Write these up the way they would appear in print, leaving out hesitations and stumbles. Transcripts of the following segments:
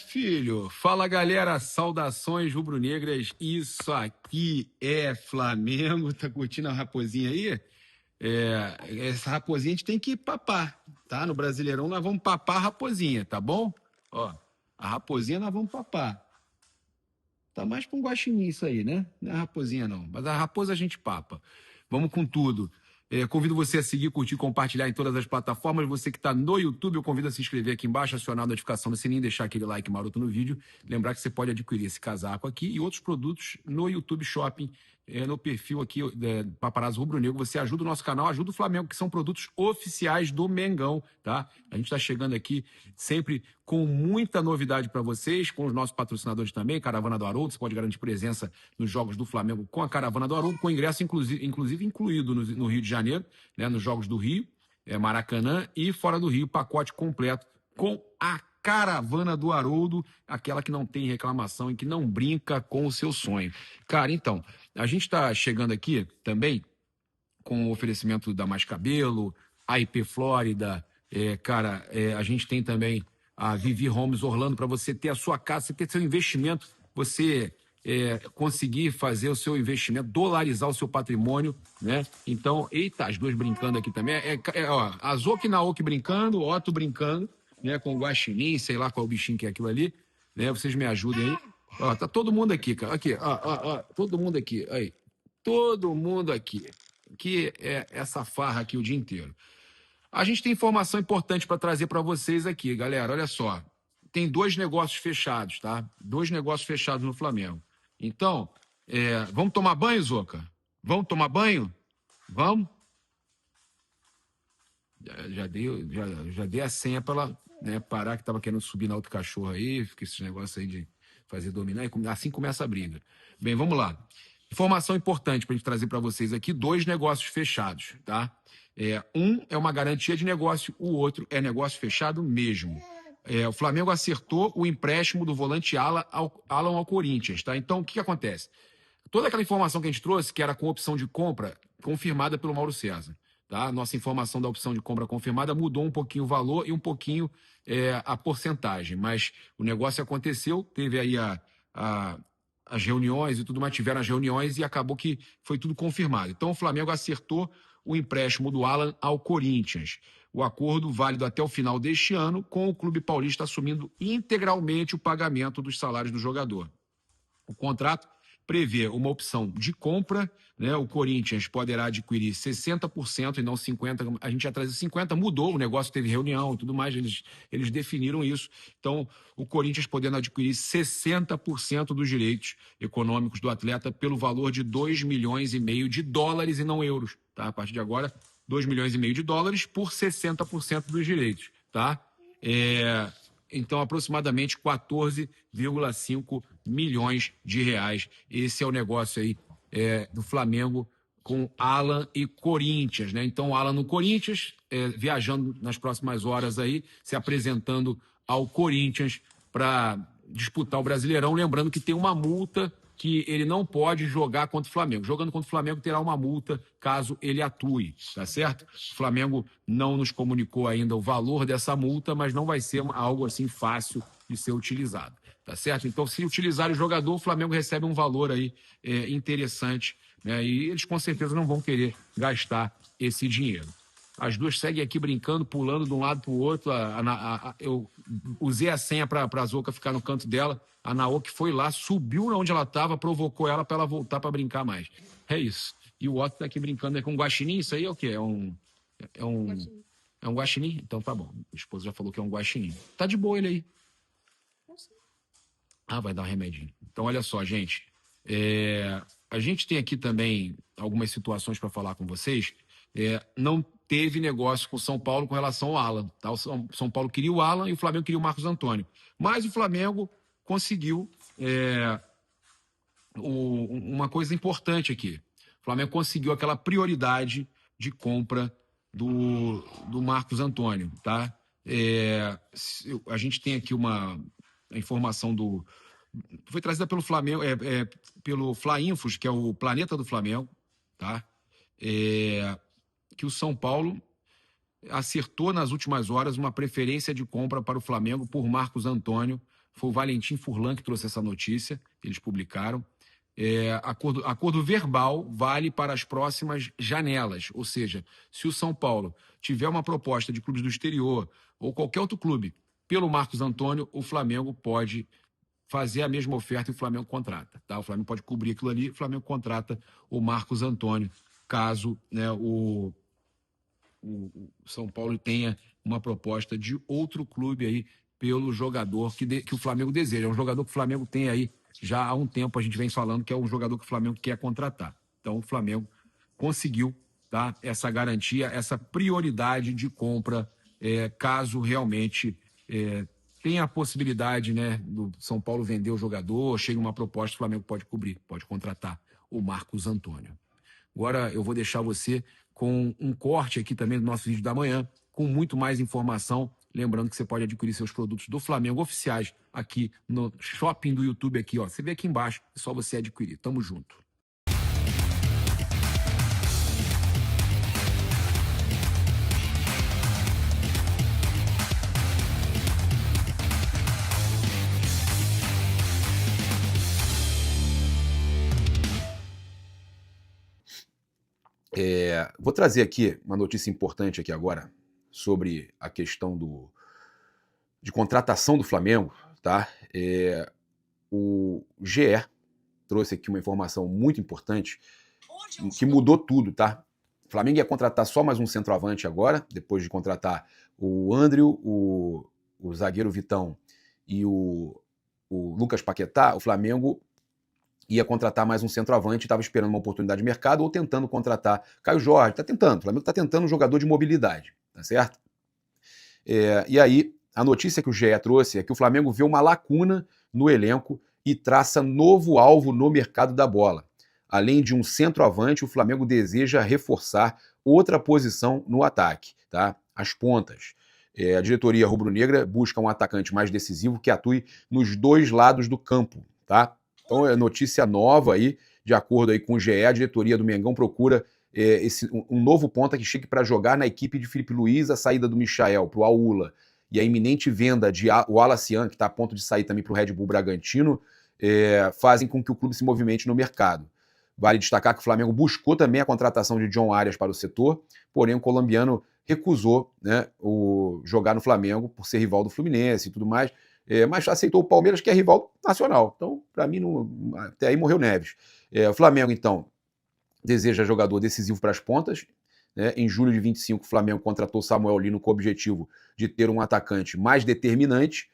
Filho. Fala, galera. Saudações rubro-negras. Isso aqui é Flamengo. Tá curtindo a raposinha aí? Essa raposinha a gente tem que papar, tá? No Brasileirão nós vamos papar a raposinha, tá bom? Ó, a raposinha nós vamos papar. Tá mais pra um guaxinim isso aí, né? Não é raposinha, não. Mas a raposa a gente papa. Vamos com tudo. Convido você a seguir, curtir, compartilhar em todas as plataformas. Você que está no YouTube, eu convido a se inscrever aqui embaixo, acionar a notificação do sininho, deixar aquele like maroto no vídeo. Lembrar que você pode adquirir esse casaco aqui e outros produtos no YouTube Shopping, no perfil aqui, Paparazzo Rubro Negro. Você ajuda o nosso canal, ajuda o Flamengo, que são produtos oficiais do Mengão, tá? A gente está chegando aqui sempre com muita novidade para vocês, com os nossos patrocinadores também, Caravana do Haroldo. Você pode garantir presença nos jogos do Flamengo com a Caravana do Haroldo, com ingresso inclusive incluído no Rio de Janeiro, né, nos jogos do Rio, Maracanã, e fora do Rio, pacote completo com a Caravana do Haroldo, aquela que não tem reclamação e que não brinca com o seu sonho. Cara, então, a gente está chegando aqui também com o oferecimento da Mais Cabelo, a IP Flórida, a gente tem também a Vivi Homes Orlando, para você ter a sua casa, você ter seu investimento, você conseguir fazer o seu investimento, dolarizar o seu patrimônio, né? Então, eita, as duas brincando aqui também. Ó, a Zoki e Naoki brincando, Otto brincando, né? Com o Guaxinim, sei lá qual o bichinho que é aquilo ali, né? Vocês me ajudem aí. Ó, tá todo mundo aqui, cara. Aqui, ó, todo mundo aqui. Aí. Todo mundo aqui. Que é essa farra aqui o dia inteiro. A gente tem informação importante para trazer para vocês aqui, galera. Olha só. Tem dois negócios fechados, tá? Dois negócios fechados no Flamengo. Então, vamos tomar banho, Zoca? Vamos tomar banho? Vamos? Já dei a senha para ela, né, parar, que estava querendo subir na outra cachorro aí, fica esse negócio aí de fazer dominar, e assim começa a briga. Bem, vamos lá. Informação importante para a gente trazer para vocês aqui: dois negócios fechados, tá? Um é uma garantia de negócio, o outro é negócio fechado mesmo. O Flamengo acertou o empréstimo do volante Alan ao Corinthians, tá? Então, o que acontece? Toda aquela informação que a gente trouxe, que era com opção de compra, confirmada pelo Mauro César. Tá? Nossa informação da opção de compra confirmada mudou um pouquinho o valor e um pouquinho a porcentagem, mas o negócio aconteceu, teve aí as reuniões e tudo mais, tiveram as reuniões e acabou que foi tudo confirmado. Então o Flamengo acertou o empréstimo do Alan ao Corinthians. O acordo válido até o final deste ano, com o Clube Paulista assumindo integralmente o pagamento dos salários do jogador. O contrato prevê uma opção de compra, né? O Corinthians poderá adquirir 60% e não 50%. A gente já trazia 50%, mudou, o negócio teve reunião e tudo mais, eles definiram isso. Então, o Corinthians podendo adquirir 60% dos direitos econômicos do atleta pelo valor de 2,5 milhões de dólares e não euros. Tá? A partir de agora, 2,5 milhões de dólares por 60% dos direitos. Tá? Então, aproximadamente 14,5 milhões de reais. Esse é o negócio aí do Flamengo com Alan e Corinthians, né? Então, Alan no Corinthians, viajando nas próximas horas aí, se apresentando ao Corinthians para disputar o Brasileirão. Lembrando que tem uma multa que ele não pode jogar contra o Flamengo. Jogando contra o Flamengo, terá uma multa caso ele atue, tá certo? O Flamengo não nos comunicou ainda o valor dessa multa, mas não vai ser algo assim fácil de ser utilizado, tá certo? Então, se utilizar o jogador, o Flamengo recebe um valor aí interessante, né? E eles com certeza não vão querer gastar esse dinheiro. As duas seguem aqui brincando, pulando de um lado para o outro. Eu usei a senha para a Zoca ficar no canto dela. A Naoki foi lá, subiu onde ela estava, provocou ela para ela voltar para brincar mais. É isso. E o Otto está aqui brincando com um guaxinim. Isso aí é o quê? É um guaxinim? Então tá bom. A esposa já falou que é um guaxinim. Tá de boa ele aí. Ah, vai dar um remedinho. Então, olha só, gente. A gente tem aqui também algumas situações para falar com vocês. Não teve negócio com o São Paulo com relação ao Alan. Tá? O São Paulo queria o Alan e o Flamengo queria o Marcos Antônio. Mas o Flamengo conseguiu uma coisa importante aqui. O Flamengo conseguiu aquela prioridade de compra do Marcos Antônio. Tá? A gente tem aqui uma informação foi trazida pelo Flamengo, pelo Fla-Infos, que é o Planeta do Flamengo, tá? Que o São Paulo acertou nas últimas horas uma preferência de compra para o Flamengo por Marcos Antônio. Foi o Valentim Furlan que trouxe essa notícia, eles publicaram. Acordo verbal vale para as próximas janelas, ou seja, se o São Paulo tiver uma proposta de clubes do exterior ou qualquer outro clube pelo Marcos Antônio, o Flamengo pode fazer a mesma oferta e o Flamengo contrata. Tá? O Flamengo pode cobrir aquilo ali, o Flamengo contrata o Marcos Antônio, caso, né, o São Paulo tenha uma proposta de outro clube aí pelo jogador que o Flamengo deseja. É um jogador que o Flamengo tem aí já há um tempo, a gente vem falando que é um jogador que o Flamengo quer contratar. Então o Flamengo conseguiu, tá, essa garantia, essa prioridade de compra, caso realmente tenha a possibilidade, né, do São Paulo vender o jogador, chega uma proposta, o Flamengo pode cobrir, pode contratar o Marcos Antônio. Agora eu vou deixar você com um corte aqui também do nosso vídeo da manhã, com muito mais informação. Lembrando que você pode adquirir seus produtos do Flamengo oficiais aqui no shopping do YouTube aqui, ó. Você vê aqui embaixo, é só você adquirir. Tamo junto. Vou trazer aqui uma notícia importante aqui agora sobre a questão de contratação do Flamengo, tá? O GE trouxe aqui uma informação muito importante que mudou tudo, tá? O Flamengo ia contratar só mais um centroavante agora, depois de contratar o Andriu, o zagueiro Vitão e o Lucas Paquetá. O Flamengo ia contratar mais um centroavante, estava esperando uma oportunidade de mercado ou tentando contratar Caio Jorge, está tentando, o Flamengo está tentando um jogador de mobilidade, tá certo? E aí, a notícia que o GE trouxe é que o Flamengo vê uma lacuna no elenco e traça novo alvo no mercado da bola. Além de um centroavante, o Flamengo deseja reforçar outra posição no ataque, tá? As pontas. A diretoria rubro-negra busca um atacante mais decisivo que atue nos dois lados do campo, tá? Então é notícia nova aí, de acordo aí com o GE, a diretoria do Mengão procura um novo ponta que chegue para jogar na equipe de Felipe Luiz, a saída do Michael para o Aula e a iminente venda de Wallacian, que está a ponto de sair também para o Red Bull Bragantino, fazem com que o clube se movimente no mercado. Vale destacar que o Flamengo buscou também a contratação de John Arias para o setor, porém o colombiano recusou, né, jogar no Flamengo por ser rival do Fluminense e tudo mais, mas aceitou o Palmeiras, que é rival nacional. Então, para mim, até aí morreu Neves. O Flamengo, então, deseja jogador decisivo para as pontas. Né? Em julho de 25, o Flamengo contratou Samuel Lino com o objetivo de ter um atacante mais determinante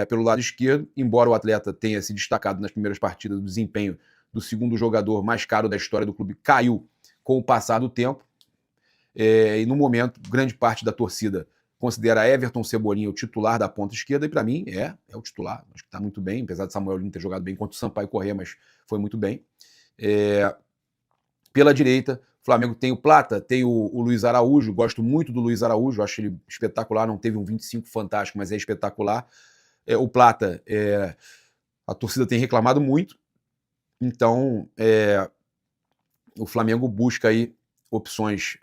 pelo lado esquerdo, embora o atleta tenha se destacado nas primeiras partidas do desempenho do segundo jogador mais caro da história do clube, caiu com o passar do tempo. E no momento, grande parte da torcida considera Everton Cebolinha o titular da ponta esquerda, e para mim é o titular. Acho que está muito bem, apesar de Samuel Lino ter jogado bem contra o Sampaio Corrêa, mas foi muito bem. Pela direita, o Flamengo tem o Plata, tem o Luiz Araújo, gosto muito do Luiz Araújo, acho ele espetacular, não teve um 25 fantástico, mas é espetacular. O Plata, a torcida tem reclamado muito, então o Flamengo busca aí opções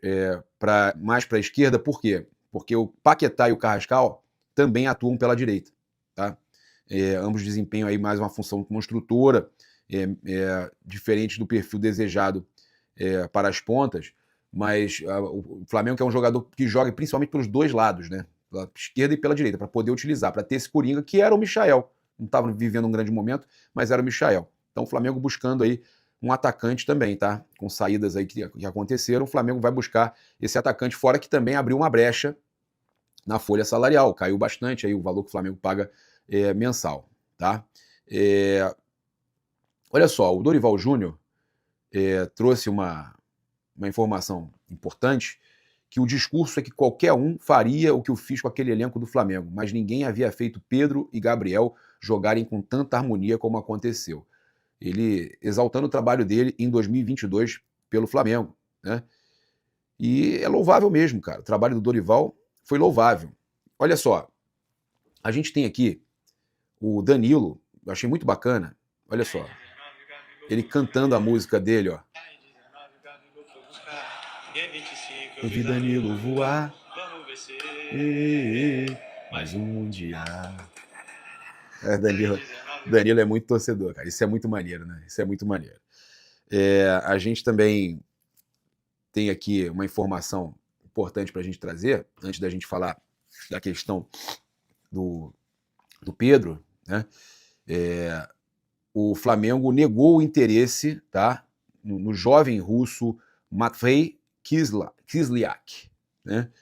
mais para a esquerda, por quê? Porque o Paquetá e o Carrascal também atuam pela direita, tá? Ambos desempenham aí mais uma função construtora, diferente do perfil desejado para as pontas, mas o Flamengo é um jogador que joga principalmente pelos dois lados, né? Pela esquerda e pela direita, para poder utilizar, para ter esse coringa, que era o Michael. Não estava vivendo um grande momento, mas era o Michael. Então o Flamengo buscando aí um atacante também, tá? Com saídas aí que aconteceram, o Flamengo vai buscar esse atacante fora, que também abriu uma brecha na folha salarial, caiu bastante aí o valor que o Flamengo paga mensal, tá? Olha só, o Dorival Júnior trouxe uma informação importante, que o discurso é que qualquer um faria o que eu fiz com aquele elenco do Flamengo, mas ninguém havia feito Pedro e Gabriel jogarem com tanta harmonia como aconteceu. Ele exaltando o trabalho dele em 2022 pelo Flamengo, né? E é louvável mesmo, cara. O trabalho do Dorival foi louvável. Olha só, a gente tem aqui o Danilo, eu achei muito bacana, olha só, ele cantando a música dele, ó. Eu vi Danilo voar, Mais um Mundial. Danilo é muito torcedor, cara. Isso é muito maneiro, né? Isso é muito maneiro. A gente também tem aqui uma informação importante para a gente trazer, antes da gente falar da questão do Pedro, né? O Flamengo negou o interesse, tá, no jovem russo Matvei Kislyak, né?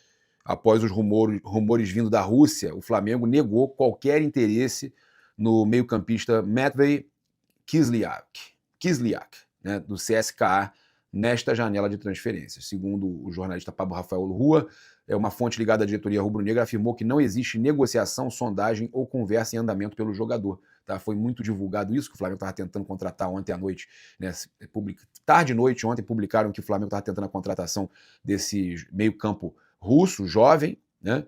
Após os rumores vindo da Rússia, o Flamengo negou qualquer interesse no meio-campista Matvei Kislyak, né, do CSKA, nesta janela de transferências. Segundo o jornalista Pablo Rafael Rua, uma fonte ligada à diretoria rubro-negra afirmou que não existe negociação, sondagem ou conversa em andamento pelo jogador. Tá? Foi muito divulgado isso, que o Flamengo estava tentando contratar ontem à noite. Né? Tarde e noite, ontem publicaram que o Flamengo estava tentando a contratação desse meio-campo russo, jovem. Né?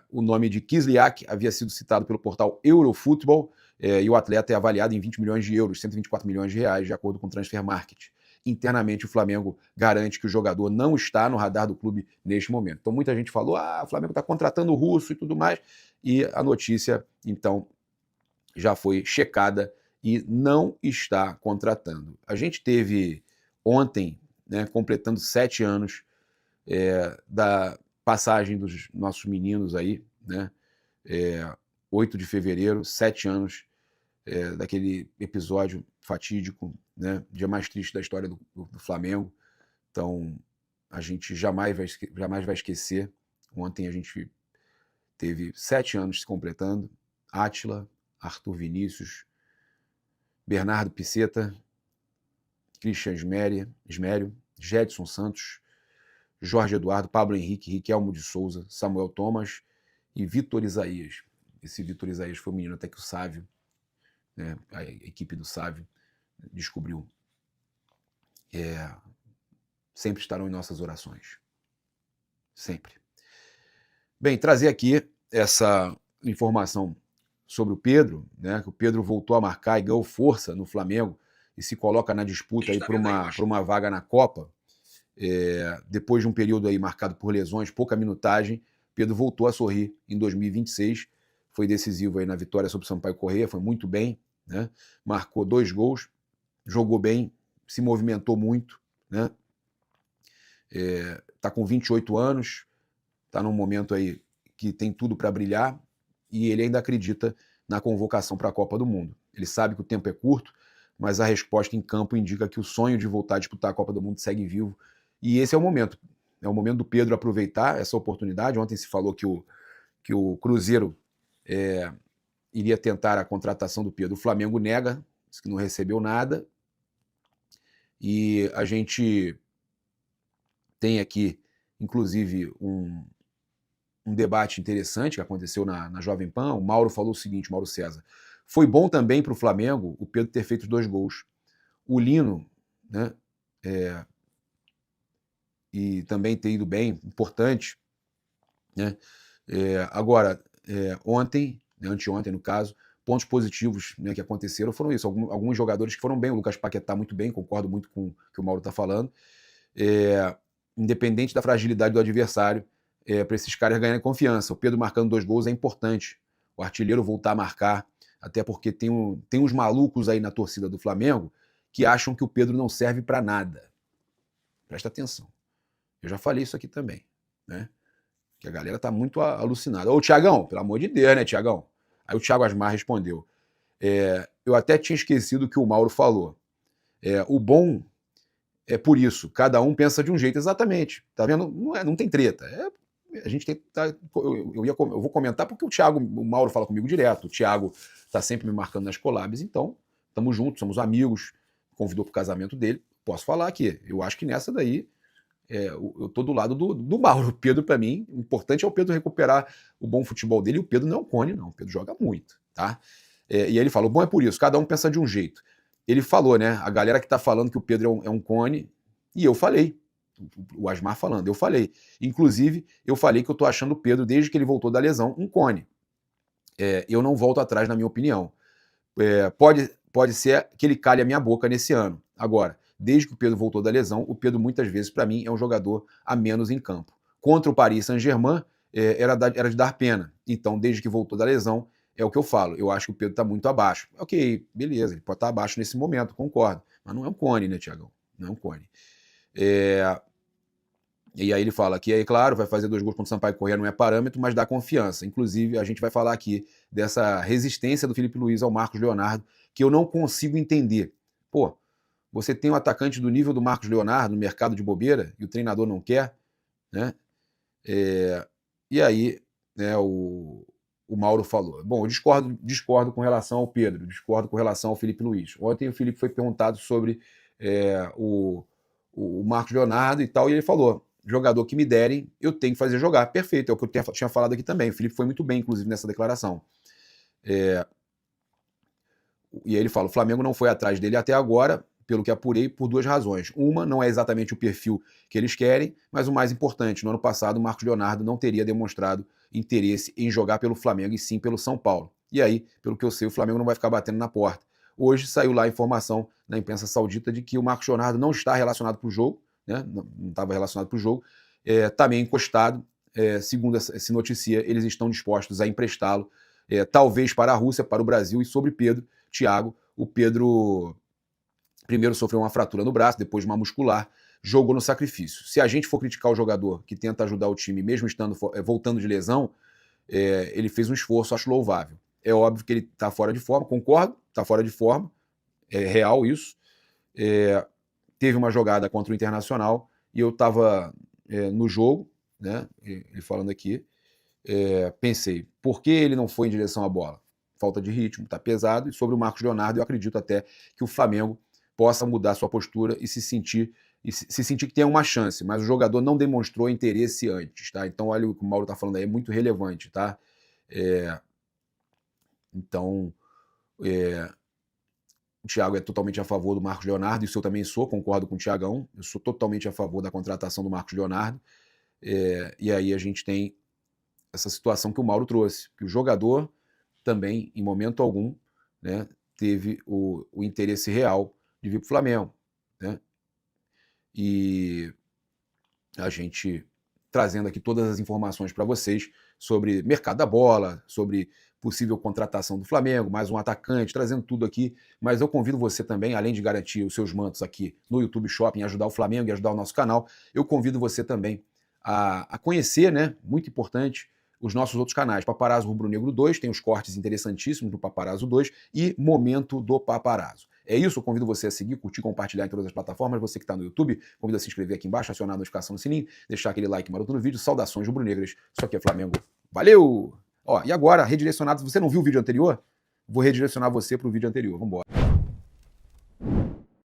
O nome de Kislyak havia sido citado pelo portal Eurofootball, e o atleta é avaliado em 20 milhões de euros, 124 milhões de reais, de acordo com o Transfer Market. Internamente, o Flamengo garante que o jogador não está no radar do clube neste momento. Então, muita gente falou, o Flamengo está contratando o russo e tudo mais, e a notícia, então, já foi checada e não está contratando. A gente teve ontem, né, completando 7 anos da passagem dos nossos meninos aí, né, 8 de fevereiro, 7 anos daquele episódio fatídico, né, dia mais triste da história do Flamengo. Então, a gente jamais vai esquecer. Ontem a gente teve 7 anos se completando. Átila, Arthur Vinícius, Bernardo Piceta, Christian Esmério, Gedson Santos, Jorge Eduardo, Pablo Henrique, Riquelmo de Souza, Samuel Thomas e Vitor Isaías. Esse Vitor Isaías foi um menino até que o Sávio, né, a equipe do Sávio, descobriu. Sempre estarão em nossas orações. Sempre. Bem, trazer aqui essa informação sobre o Pedro, né, que o Pedro voltou a marcar e ganhou força no Flamengo e se coloca na disputa por uma vaga na Copa. Depois de um período aí marcado por lesões, pouca minutagem, Pedro voltou a sorrir em 2026, foi decisivo aí na vitória sobre o Sampaio Corrêa, foi muito bem, né? Marcou 2 gols, jogou bem, se movimentou muito, né? Tá com 28 anos, tá num momento aí que tem tudo para brilhar e ele ainda acredita na convocação para a Copa do Mundo. Ele sabe que o tempo é curto, mas a resposta em campo indica que o sonho de voltar a disputar a Copa do Mundo segue vivo. E esse é o momento. É o momento do Pedro aproveitar essa oportunidade. Ontem se falou que o Cruzeiro iria tentar a contratação do Pedro. O Flamengo nega, diz que não recebeu nada. E a gente tem aqui, inclusive, um debate interessante que aconteceu na Jovem Pan. O Mauro falou o seguinte, Mauro César: foi bom também para o Flamengo o Pedro ter feito os 2 gols. O Lino, né, e também ter ido bem, importante. Né? Agora, ontem, né, anteontem no caso, pontos positivos, né, que aconteceram foram isso. Alguns jogadores que foram bem, o Lucas Paquetá muito bem, concordo muito com o que o Mauro está falando. Independente da fragilidade do adversário, para esses caras ganharem confiança. O Pedro marcando 2 gols é importante. O artilheiro voltar a marcar, até porque tem uns malucos aí na torcida do Flamengo que acham que o Pedro não serve para nada. Presta atenção. Eu já falei isso aqui também, né? Que a galera tá muito alucinada. Ô, Thiagão, pelo amor de Deus, né, Thiagão? Aí o Thiago Asmar respondeu. Eu até tinha esquecido o que o Mauro falou. O bom é por isso, cada um pensa de um jeito, exatamente. Tá vendo? Não tem treta. A gente tem. Eu vou comentar porque o Mauro fala comigo direto. O Thiago tá sempre me marcando nas collabs, então estamos juntos, somos amigos. Convidou pro casamento dele. Posso falar aqui. Eu acho que nessa daí eu tô do lado do Mauro. O Pedro, para mim, o importante é o Pedro recuperar o bom futebol dele. E o Pedro não é um cone, não. O Pedro joga muito, tá? E aí ele falou, bom é por isso, cada um pensa de um jeito. Ele falou, né? A galera que tá falando que o Pedro é um cone, e eu falei. O Asmar falando, eu falei. Inclusive, eu falei que eu tô achando o Pedro, desde que ele voltou da lesão, um cone. Eu não volto atrás, na minha opinião. Pode ser que ele calhe a minha boca nesse ano. Agora, desde que o Pedro voltou da lesão, o Pedro muitas vezes, para mim, é um jogador a menos em campo. Contra o Paris Saint-Germain, era de dar pena. Então, desde que voltou da lesão, é o que eu falo. Eu acho que o Pedro está muito abaixo. Ok, beleza, ele pode estar abaixo nesse momento, concordo. Mas não é um cone, né, Tiagão? Não é um cone. E aí ele fala que, aí, claro, vai fazer 2 gols contra o Sampaio Corrêa, não é parâmetro, mas dá confiança. Inclusive, a gente vai falar aqui dessa resistência do Felipe Luiz ao Marcos Leonardo, que eu não consigo entender. Pô, você tem um atacante do nível do Marcos Leonardo no mercado de bobeira e o treinador não quer, né? E aí, né, o Mauro falou. Bom, eu discordo com relação ao Pedro, discordo com relação ao Felipe Luiz. Ontem o Felipe foi perguntado sobre o Marcos Leonardo e tal, e ele falou: jogador que me derem, eu tenho que fazer jogar. Perfeito, é o que eu tinha falado aqui também. O Felipe foi muito bem, inclusive, nessa declaração. E aí ele fala: o Flamengo não foi atrás dele até agora, pelo que apurei, por 2 razões. Uma, não é exatamente o perfil que eles querem, mas o mais importante, no ano passado o Marcos Leonardo não teria demonstrado interesse em jogar pelo Flamengo e sim pelo São Paulo. E aí, pelo que eu sei, o Flamengo não vai ficar batendo na porta. Hoje saiu lá a informação na imprensa saudita de que o Marcos Leonardo não está relacionado para o jogo, né? Não estava relacionado para o jogo, está meio encostado. Segundo se noticia, eles estão dispostos a emprestá-lo, talvez para a Rússia, para o Brasil. E sobre Pedro, Thiago, o Pedro primeiro sofreu uma fratura no braço, depois uma muscular, jogou no sacrifício. Se a gente for criticar o jogador que tenta ajudar o time, mesmo voltando de lesão, ele fez um esforço, acho louvável. É óbvio que ele está fora de forma, concordo, está fora de forma, é real isso. Teve uma jogada contra o Internacional e eu estava no jogo, né, ele falando aqui, pensei, por que ele não foi em direção à bola? Falta de ritmo, está pesado. E sobre o Marcos Leonardo, eu acredito até que o Flamengo possa mudar sua postura e se sentir que tem uma chance, mas o jogador não demonstrou interesse antes, tá? Então, olha o que o Mauro está falando aí, é muito relevante, tá? Então, o Thiago é totalmente a favor do Marcos Leonardo, isso eu também sou, concordo com o Thiagão, eu sou totalmente a favor da contratação do Marcos Leonardo, e aí a gente tem essa situação que o Mauro trouxe, que o jogador também, em momento algum, né, teve o interesse real de vir para o Flamengo, né? E a gente trazendo aqui todas as informações para vocês sobre mercado da bola, sobre possível contratação do Flamengo, mais um atacante, trazendo tudo aqui. Mas eu convido você também, além de garantir os seus mantos aqui no YouTube Shopping, ajudar o Flamengo e ajudar o nosso canal, eu convido você também a conhecer, né, muito importante, os nossos outros canais. Paparazzo Rubro Negro 2, tem os cortes interessantíssimos do Paparazzo 2 e Momento do Paparazzo. É isso, eu convido você a seguir, curtir, compartilhar em todas as plataformas. Você que está no YouTube, convido a se inscrever aqui embaixo, acionar a notificação no sininho, deixar aquele like maroto no vídeo. Saudações rubro-negras, isso aqui é Flamengo. Valeu! Ó, e agora, redirecionado, se você não viu o vídeo anterior, vou redirecionar você para o vídeo anterior. Vamos embora.